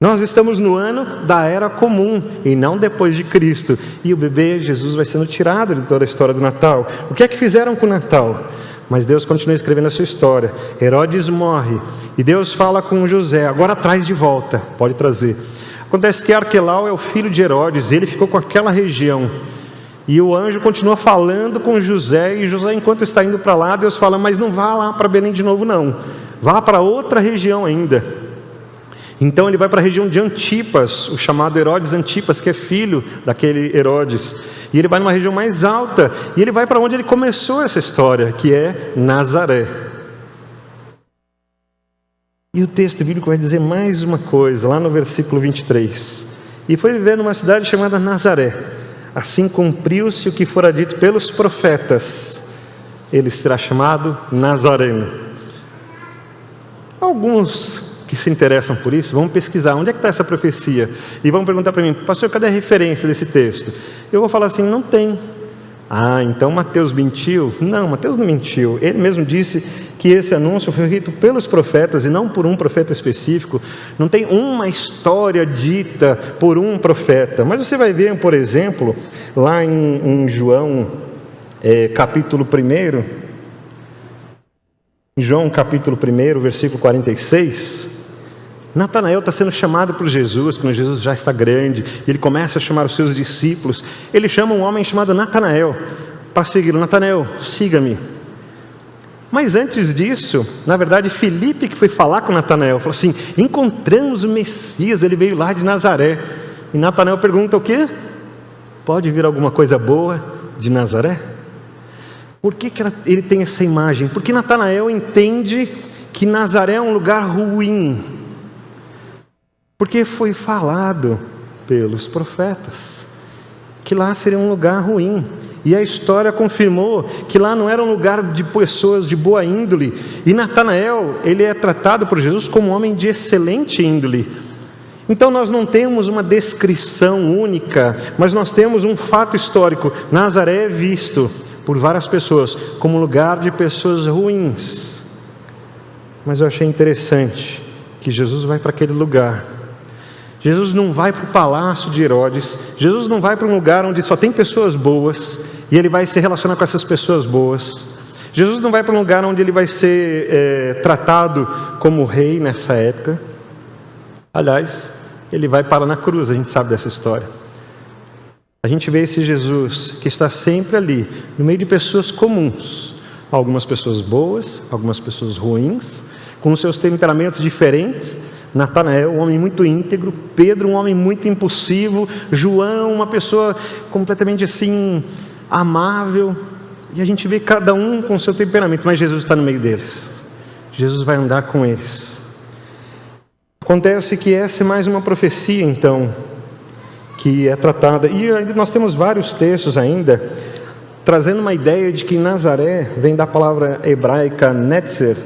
Nós estamos no ano da era comum e não depois de Cristo. E o bebê Jesus vai sendo tirado de toda a história do Natal. O que é que fizeram com o Natal? Mas Deus continua escrevendo a sua história. Herodes morre e Deus fala com José, agora traz de volta, pode trazer. Acontece que Arquelau é o filho de Herodes, ele ficou com aquela região. E o anjo continua falando com José, e José, enquanto está indo para lá, Deus fala, mas não vá lá para Belém de novo não, vá para outra região ainda. Então ele vai para a região de Antipas, o chamado Herodes Antipas, que é filho daquele Herodes. E ele vai numa região mais alta, e ele vai para onde ele começou essa história, que é Nazaré. E o texto bíblico vai dizer mais uma coisa, lá no versículo 23. E foi viver numa cidade chamada Nazaré. Assim cumpriu-se o que fora dito pelos profetas. Ele será chamado Nazareno. Alguns que se interessam por isso, vão pesquisar onde é que está essa profecia e vão perguntar para mim, pastor, cadê a referência desse texto? Eu vou falar assim, não tem. Ah, então Mateus mentiu? Não, Mateus não mentiu. Ele mesmo disse que esse anúncio foi feito pelos profetas e não por um profeta específico. Não tem uma história dita por um profeta. Mas você vai ver, por exemplo, lá em João capítulo 1, em João capítulo 1, versículo 46, Natanael está sendo chamado por Jesus, quando Jesus já está grande, ele começa a chamar os seus discípulos, ele chama um homem chamado Natanael, para segui-lo. Natanael, siga-me. Mas antes disso, na verdade, Filipe que foi falar com Natanael, falou assim, encontramos o Messias, ele veio lá de Nazaré. E Natanael pergunta o quê? Pode vir alguma coisa boa de Nazaré? Por que ele tem essa imagem? Porque Natanael entende que Nazaré é um lugar ruim. Porque foi falado pelos profetas que lá seria um lugar ruim. E a história confirmou que lá não era um lugar de pessoas de boa índole. E Natanael, ele é tratado por Jesus como um homem de excelente índole. Então nós não temos uma descrição única, mas nós temos um fato histórico. Nazaré é visto por várias pessoas como lugar de pessoas ruins. Mas eu achei interessante que Jesus vai para aquele lugar. Jesus não vai para o palácio de Herodes. Jesus não vai para um lugar onde só tem pessoas boas e ele vai se relacionar com essas pessoas boas. Jesus não vai para um lugar onde ele vai ser tratado como rei nessa época. Aliás, ele vai parar na cruz, a gente sabe dessa história. A gente vê esse Jesus que está sempre ali, no meio de pessoas comuns. Algumas pessoas boas, algumas pessoas ruins, com seus temperamentos diferentes. Natanael, um homem muito íntegro. Pedro, um homem muito impulsivo. João, uma pessoa completamente assim, amável. E a gente vê cada um com seu temperamento, mas Jesus está no meio deles. Jesus vai andar com eles. Acontece que essa é mais uma profecia, então, que é tratada. E nós temos vários textos ainda, trazendo uma ideia de que Nazaré vem da palavra hebraica netzer,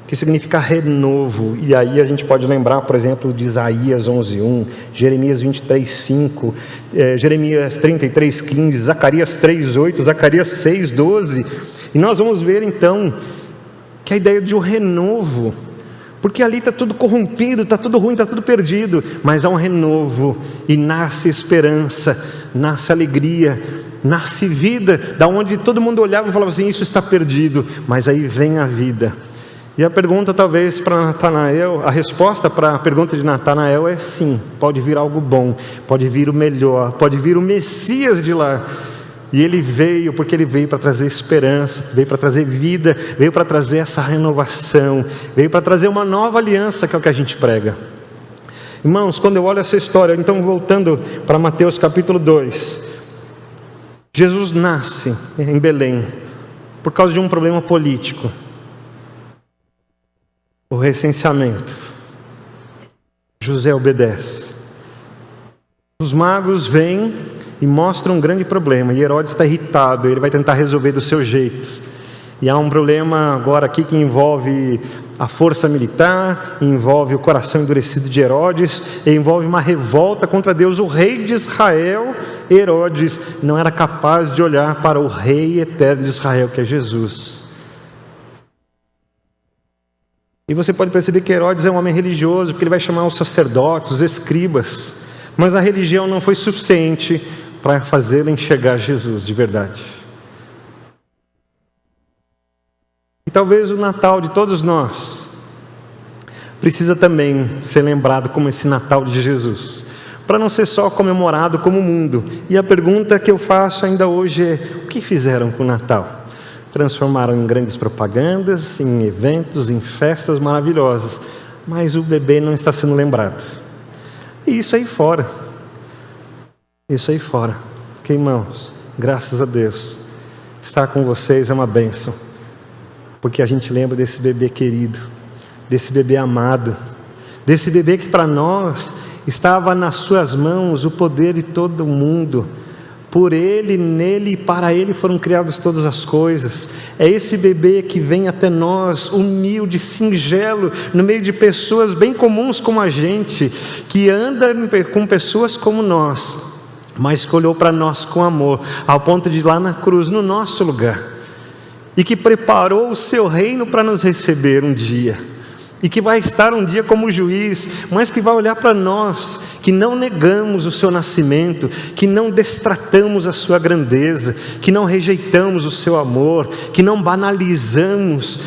que significa renovo. E aí a gente pode lembrar, por exemplo, de Isaías 11:1, Jeremias 23:5, Jeremias 33:15, Zacarias 3:8, Zacarias 6:12. E nós vamos ver então que a ideia de um renovo, porque ali está tudo corrompido, está tudo ruim, está tudo perdido, mas há um renovo e nasce esperança, nasce alegria, nasce vida, da onde todo mundo olhava e falava assim, isso está perdido, mas aí vem a vida. E a pergunta talvez para Natanael, a resposta para a pergunta de Natanael é sim, pode vir algo bom, pode vir o melhor, pode vir o Messias de lá. E Ele veio porque Ele veio para trazer esperança, veio para trazer vida, veio para trazer essa renovação, veio para trazer uma nova aliança, que é o que a gente prega. Irmãos, quando eu olho essa história, então voltando para Mateus capítulo 2, Jesus nasce em Belém por causa de um problema político, o recenseamento. José obedece. Os magos vêm e mostram um grande problema, e Herodes está irritado, ele vai tentar resolver do seu jeito. E há um problema agora aqui que envolve a força militar, envolve o coração endurecido de Herodes, e envolve uma revolta contra Deus. O rei de Israel, Herodes, não era capaz de olhar para o rei eterno de Israel, que é Jesus. E você pode perceber que Herodes é um homem religioso, porque ele vai chamar os sacerdotes, os escribas, mas a religião não foi suficiente para fazê-lo enxergar Jesus de verdade. E talvez o Natal de todos nós precisa também ser lembrado como esse Natal de Jesus, para não ser só comemorado como o mundo. E a pergunta que eu faço ainda hoje é: o que fizeram com o Natal? Transformaram em grandes propagandas, em eventos, em festas maravilhosas, mas o bebê não está sendo lembrado. E isso aí fora, que, irmãos, graças a Deus, estar com vocês é uma bênção, porque a gente lembra desse bebê querido, desse bebê amado, desse bebê que para nós estava nas suas mãos o poder de todo o mundo. Por Ele, nele e para Ele foram criadas todas as coisas. É esse bebê que vem até nós, humilde, singelo, no meio de pessoas bem comuns como a gente, que anda com pessoas como nós, mas que olhou para nós com amor, ao ponto de ir lá na cruz, no nosso lugar, e que preparou o seu reino para nos receber um dia, e que vai estar um dia como juiz, mas que vai olhar para nós, que não negamos o seu nascimento, que não destratamos a sua grandeza, que não rejeitamos o seu amor, que não banalizamos,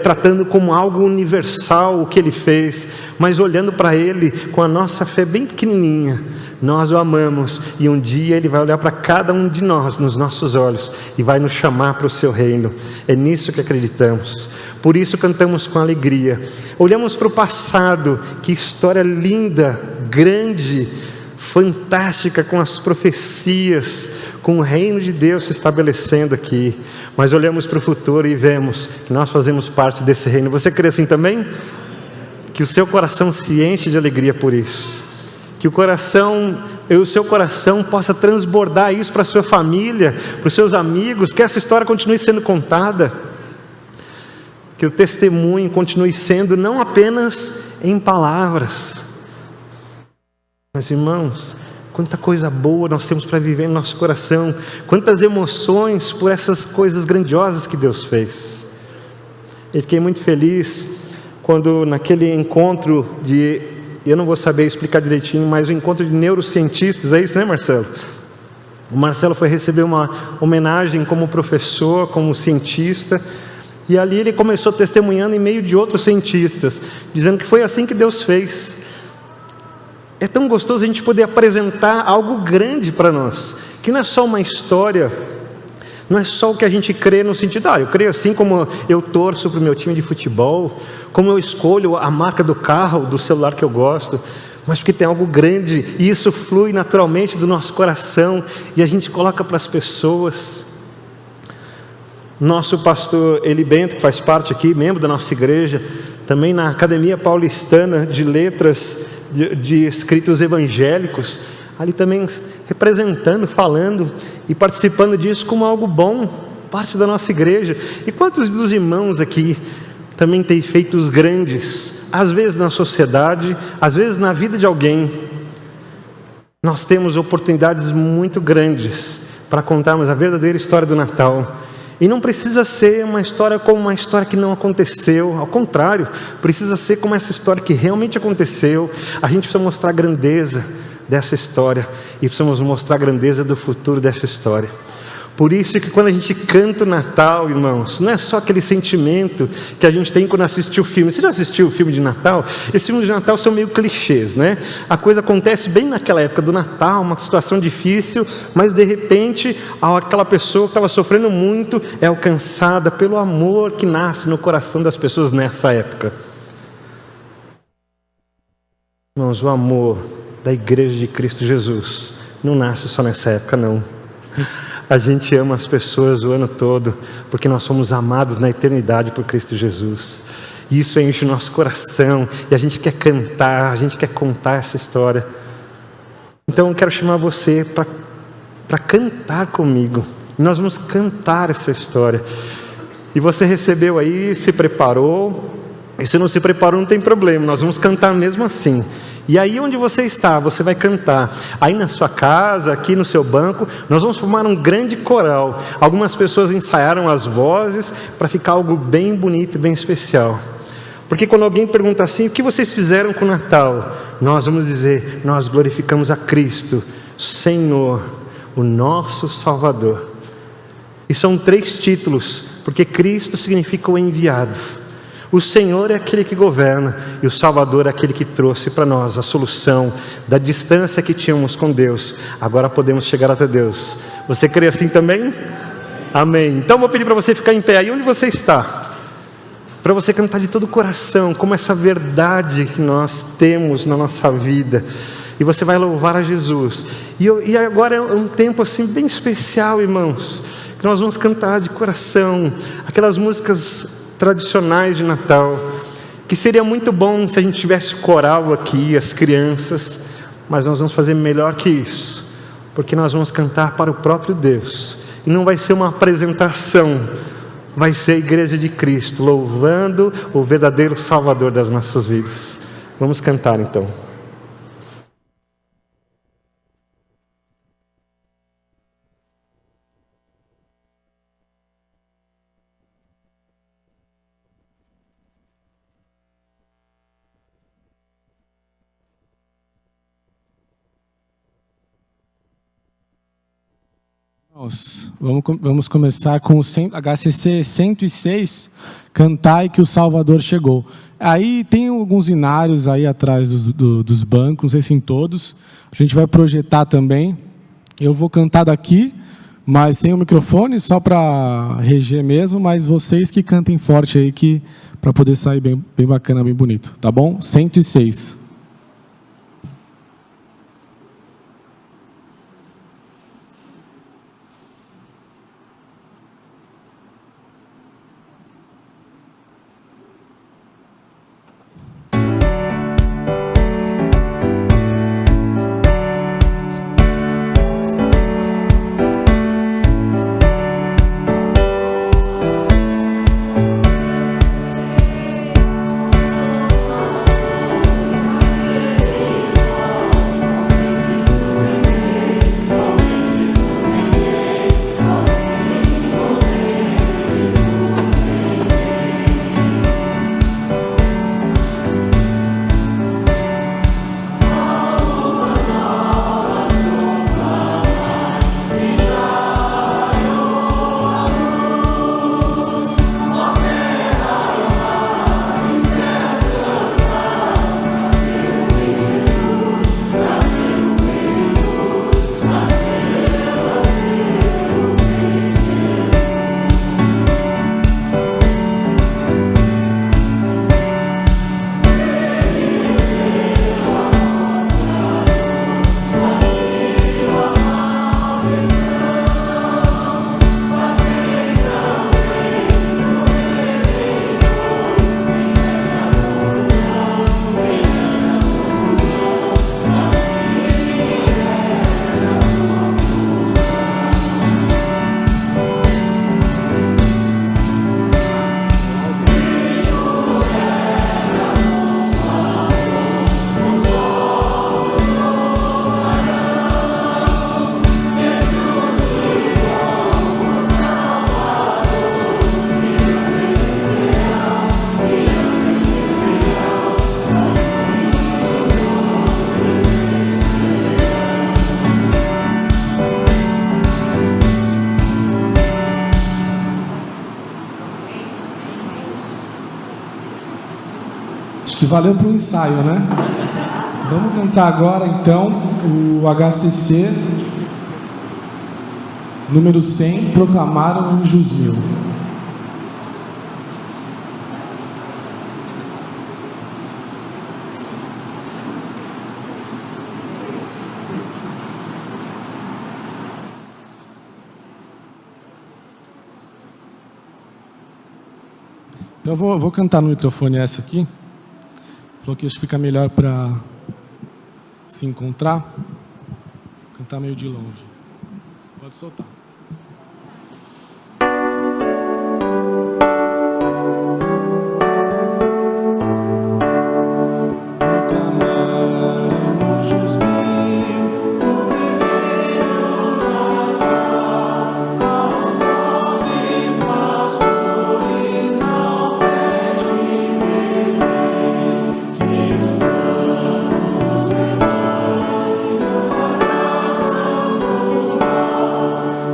tratando como algo universal o que Ele fez, mas olhando para Ele com a nossa fé bem pequenininha. Nós o amamos, e um dia Ele vai olhar para cada um de nós nos nossos olhos e vai nos chamar para o seu reino. É nisso que acreditamos, por isso cantamos com alegria. Olhamos para o passado, que história linda, grande, fantástica, com as profecias, com o reino de Deus se estabelecendo aqui. Mas olhamos para o futuro e vemos que nós fazemos parte desse reino. Você crê assim também? Que o seu coração se enche de alegria por isso, que o seu coração possa transbordar isso para a sua família, para os seus amigos, que essa história continue sendo contada, que o testemunho continue sendo não apenas em palavras, mas, irmãos, quanta coisa boa nós temos para viver no nosso coração, quantas emoções por essas coisas grandiosas que Deus fez. Eu fiquei muito feliz quando naquele encontro eu não vou saber explicar direitinho, mas o encontro de neurocientistas, é isso, né, Marcelo? O Marcelo foi receber uma homenagem como professor, como cientista, e ali ele começou testemunhando em meio de outros cientistas, dizendo que foi assim que Deus fez. É tão gostoso a gente poder apresentar algo grande para nós, que não é só uma história, não é só o que a gente crê no sentido, eu creio assim como eu torço para o meu time de futebol, como eu escolho a marca do carro, do celular que eu gosto, mas porque tem algo grande, e isso flui naturalmente do nosso coração, e a gente coloca para as pessoas. Nosso pastor Eli Bento, que faz parte aqui, membro da nossa igreja, também na Academia Paulistana de Letras, de escritos evangélicos, ali também representando, falando e participando disso como algo bom, parte da nossa igreja. E quantos dos irmãos aqui também têm feitos grandes, às vezes na sociedade, às vezes na vida de alguém. Nós temos oportunidades muito grandes para contarmos a verdadeira história do Natal. E não precisa ser uma história como uma história que não aconteceu, ao contrário, precisa ser como essa história que realmente aconteceu. A gente precisa mostrar a grandeza dessa história, e precisamos mostrar a grandeza do futuro dessa história. Por isso que quando a gente canta o Natal, irmãos, não é só aquele sentimento que a gente tem quando assistiu o filme. Você já assistiu o filme de Natal? Esses filmes de Natal são meio clichês, né? A coisa acontece bem naquela época do Natal, uma situação difícil, mas de repente aquela pessoa que estava sofrendo muito é alcançada pelo amor que nasce no coração das pessoas nessa época. Irmãos, o amor da Igreja de Cristo Jesus não nasce só nessa época, não. A gente ama as pessoas o ano todo, porque nós somos amados na eternidade por Cristo Jesus. E isso enche o nosso coração, e a gente quer cantar, a gente quer contar essa história. Então eu quero chamar você para cantar comigo. Nós vamos cantar essa história. E você recebeu aí, se preparou. E se não se preparou, não tem problema, nós vamos cantar mesmo assim. E aí onde você está, você vai cantar. Aí na sua casa, aqui no seu banco, nós vamos formar um grande coral. Algumas pessoas ensaiaram as vozes para ficar algo bem bonito e bem especial. Porque quando alguém pergunta assim, o que vocês fizeram com o Natal? Nós vamos dizer, nós glorificamos a Cristo, Senhor, o nosso Salvador. E são 3 títulos, porque Cristo significa o enviado. O Senhor é aquele que governa, e o Salvador é aquele que trouxe para nós a solução da distância que tínhamos com Deus. Agora podemos chegar até Deus. Você crê assim também? Amém. Então vou pedir para você ficar em pé aí onde você está, para você cantar de todo o coração, como essa verdade que nós temos na nossa vida. E você vai louvar a Jesus. E agora é um tempo assim bem especial, irmãos, que nós vamos cantar de coração aquelas músicas tradicionais de Natal, que seria muito bom se a gente tivesse coral aqui, as crianças, mas nós vamos fazer melhor que isso, porque nós vamos cantar para o próprio Deus, e não vai ser uma apresentação, vai ser a Igreja de Cristo, louvando o verdadeiro Salvador das nossas vidas. Vamos cantar então. Vamos começar com o HCC 106, Cantai que o Salvador chegou. Aí tem alguns inários aí atrás dos bancos, não sei se em todos. A gente vai projetar também. Eu vou cantar daqui, mas sem o microfone, só para reger mesmo, mas vocês que cantem forte aí, para poder sair bem bacana, bem bonito. Tá bom? 106. que valeu para o ensaio, né? Vamos cantar agora, então, o HCC número 100, Proclamaram Anjos Mil. Então eu vou cantar no microfone essa aqui. Falou que isso fica melhor para se encontrar. Vou cantar meio de longe. Pode soltar.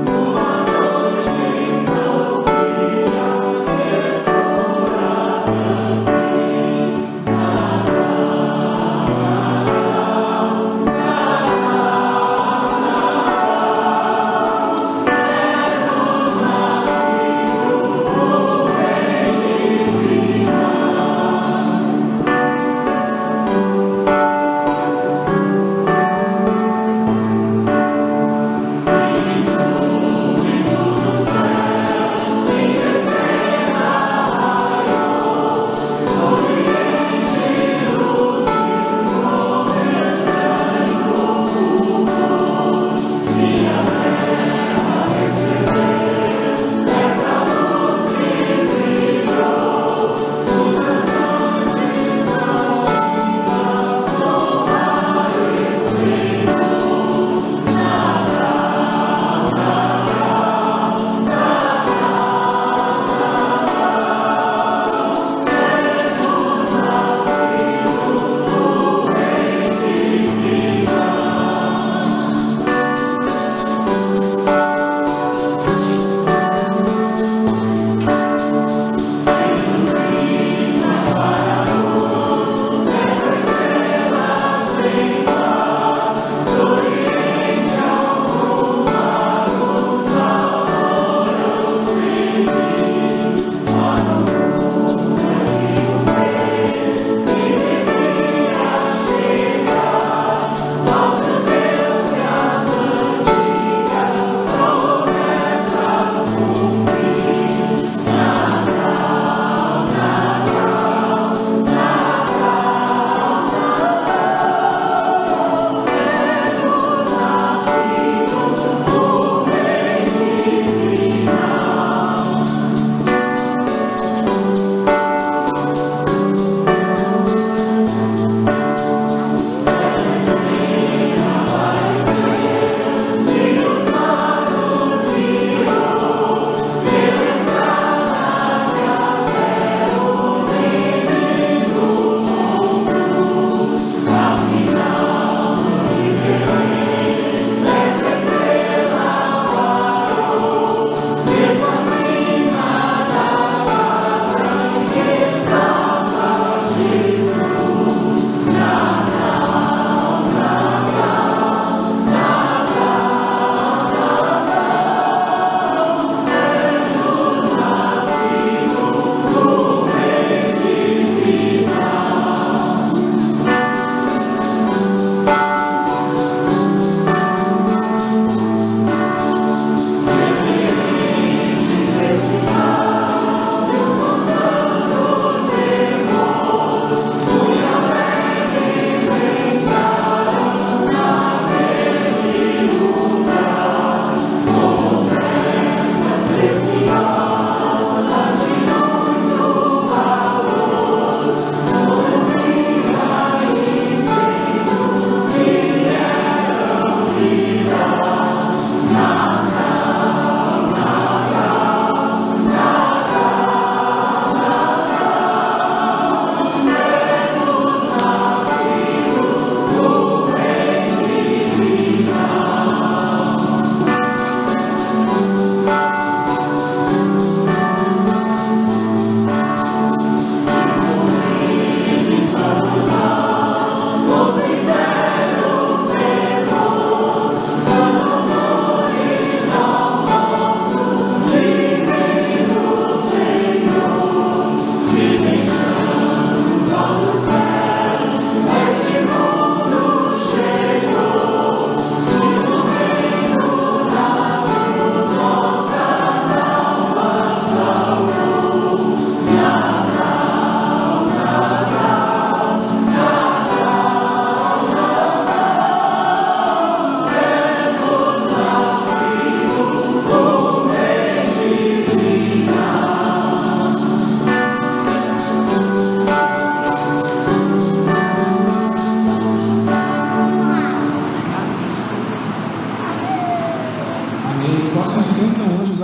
No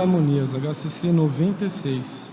harmonias, HCC 96.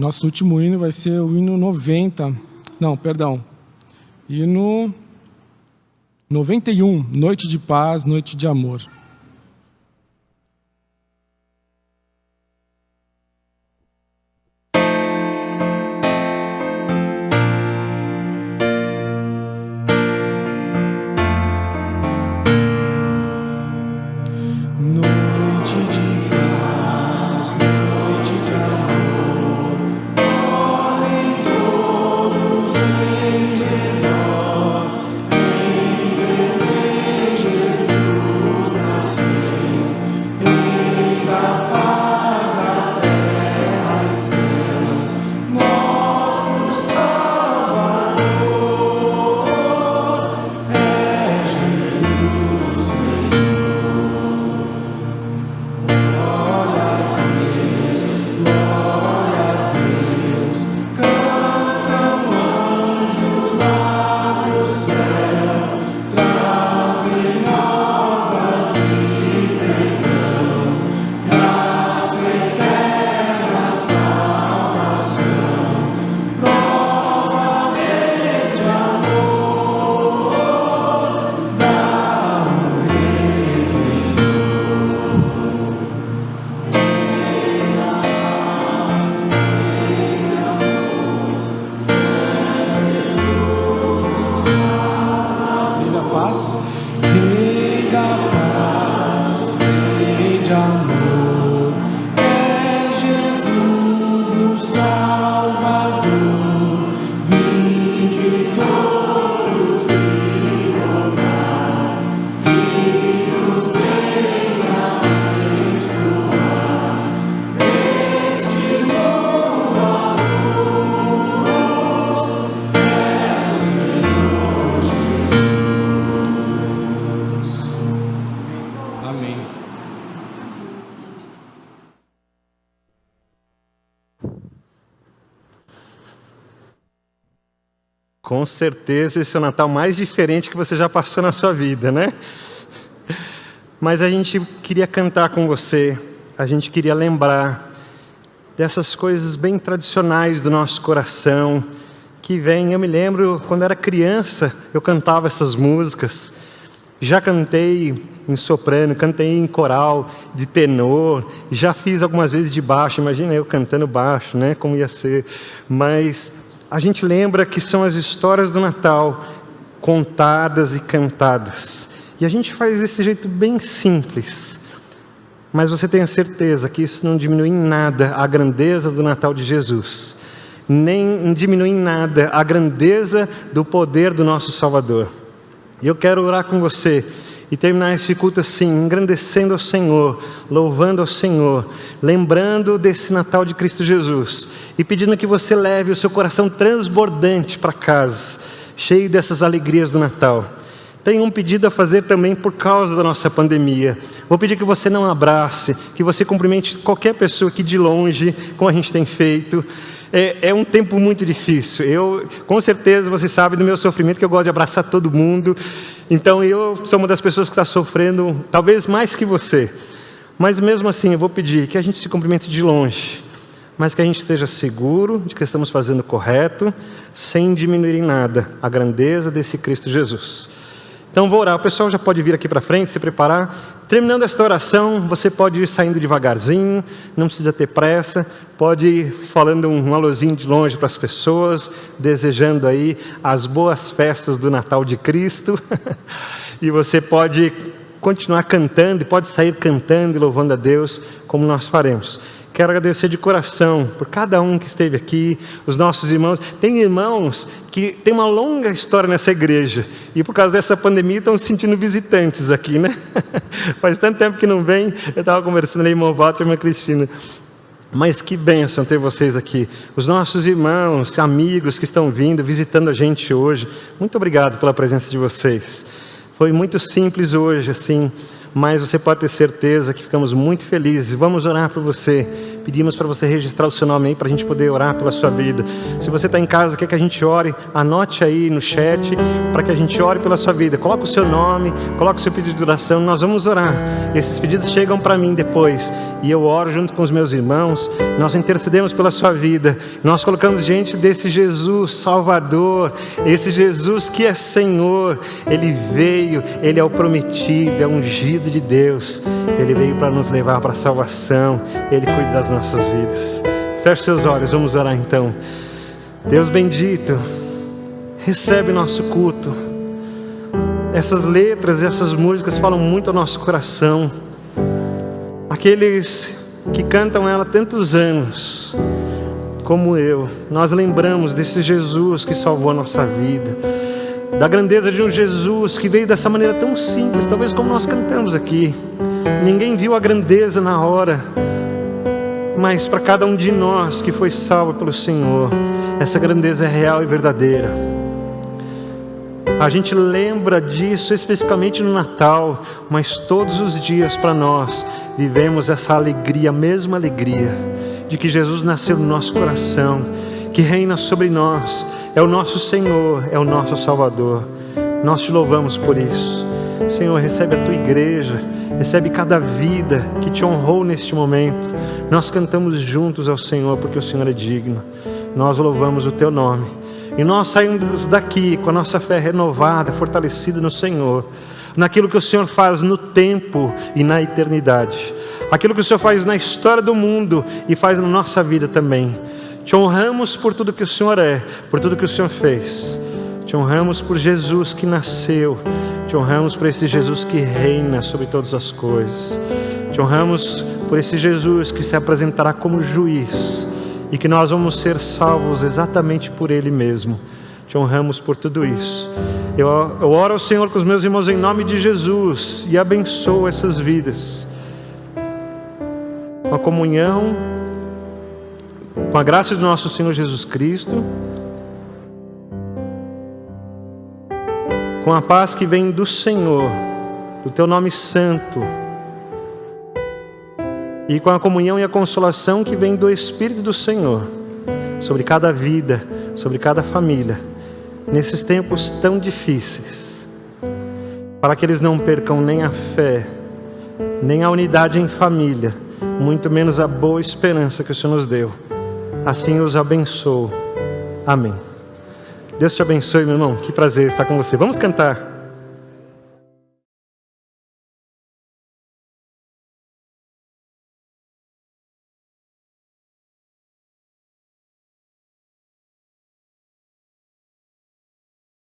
Nosso último hino vai ser o hino 90. Não, perdão. Hino 91, Noite de Paz, Noite de Amor. Jesus. Com certeza esse é o Natal mais diferente que você já passou na sua vida, né? Mas a gente queria cantar com você, a gente queria lembrar dessas coisas bem tradicionais do nosso coração, que vem. Eu me lembro, quando era criança, eu cantava essas músicas. Já cantei em soprano, cantei em coral, de tenor, já fiz algumas vezes de baixo. Imagina eu cantando baixo, né? Como ia ser. Mas a gente lembra que são as histórias do Natal contadas e cantadas. E a gente faz desse jeito bem simples. Mas você tenha certeza que isso não diminui em nada a grandeza do Natal de Jesus. Nem diminui em nada a grandeza do poder do nosso Salvador. E eu quero orar com você e terminar esse culto assim, engrandecendo ao Senhor, louvando ao Senhor, lembrando desse Natal de Cristo Jesus e pedindo que você leve o seu coração transbordante para casa, cheio dessas alegrias do Natal. Tenho um pedido a fazer também por causa da nossa pandemia. Vou pedir que você não abrace, que você cumprimente qualquer pessoa aqui de longe, como a gente tem feito. É um tempo muito difícil. Com certeza, você sabe do meu sofrimento, que eu gosto de abraçar todo mundo. Então, eu sou uma das pessoas que está sofrendo, talvez mais que você. Mas mesmo assim, eu vou pedir que a gente se cumprimente de longe, mas que a gente esteja seguro de que estamos fazendo o correto, sem diminuir em nada a grandeza desse Cristo Jesus. Então vou orar, o pessoal já pode vir aqui para frente, se preparar. Terminando esta oração, você pode ir saindo devagarzinho, não precisa ter pressa, pode ir falando um alôzinho de longe para as pessoas, desejando aí as boas festas do Natal de Cristo. E você pode continuar cantando, e pode sair cantando e louvando a Deus, como nós faremos. Quero agradecer de coração por cada um que esteve aqui, os nossos irmãos. Tem irmãos que têm uma longa história nessa igreja e por causa dessa pandemia estão se sentindo visitantes aqui, né? Faz tanto tempo que não vem. Eu estava conversando com o irmão Walter e a irmã Cristina. Mas que bênção ter vocês aqui. Os nossos irmãos, amigos que estão vindo, visitando a gente hoje. Muito obrigado pela presença de vocês. Foi muito simples hoje, assim, mas você pode ter certeza que ficamos muito felizes. Vamos orar por você. Pedimos para você registrar o seu nome aí, para a gente poder orar pela sua vida. Se você está em casa, quer que a gente ore, anote aí no chat, para que a gente ore pela sua vida. Coloque o seu nome, coloque o seu pedido de oração, nós vamos orar. Esses pedidos chegam para mim depois, e eu oro junto com os meus irmãos. Nós intercedemos pela sua vida. Nós colocamos diante desse Jesus Salvador, esse Jesus que é Senhor. Ele veio, Ele é o prometido, é o ungido de Deus. Ele veio para nos levar para a salvação. Ele cuida das nossas vidas. Feche seus olhos, vamos orar então. Deus bendito, recebe nosso culto. Essas letras, essas músicas falam muito ao nosso coração. Aqueles que cantam ela há tantos anos, como eu, nós lembramos desse Jesus que salvou a nossa vida, da grandeza de um Jesus que veio dessa maneira tão simples, talvez como nós cantamos aqui. Ninguém viu a grandeza na hora, mas para cada um de nós que foi salvo pelo Senhor, essa grandeza é real e verdadeira. A gente lembra disso especificamente no Natal, mas todos os dias para nós vivemos essa alegria, a mesma alegria de que Jesus nasceu no nosso coração, que reina sobre nós, é o nosso Senhor, é o nosso Salvador. Nós te louvamos por isso. Senhor, recebe a tua igreja, recebe cada vida que te honrou neste momento. Nós cantamos juntos ao Senhor, porque o Senhor é digno. Nós louvamos o teu nome. E nós saímos daqui com a nossa fé renovada, fortalecida no Senhor, naquilo que o Senhor faz no tempo e na eternidade, aquilo que o Senhor faz na história do mundo e faz na nossa vida também. Te honramos por tudo que o Senhor é, por tudo que o Senhor fez. Te honramos por Jesus que nasceu. Te honramos por esse Jesus que reina sobre todas as coisas. Te honramos por esse Jesus que se apresentará como juiz e que nós vamos ser salvos exatamente por Ele mesmo. Te honramos por tudo isso. Eu oro ao Senhor com os meus irmãos em nome de Jesus e abençoo essas vidas com a comunhão, com a graça do nosso Senhor Jesus Cristo, com a paz que vem do Senhor, do teu nome santo, e com a comunhão e a consolação que vem do Espírito do Senhor, sobre cada vida, sobre cada família, nesses tempos tão difíceis, para que eles não percam nem a fé, nem a unidade em família, muito menos a boa esperança que o Senhor nos deu. Assim os abençoo. Amém. Deus te abençoe, meu irmão. Que prazer estar com você. Vamos cantar.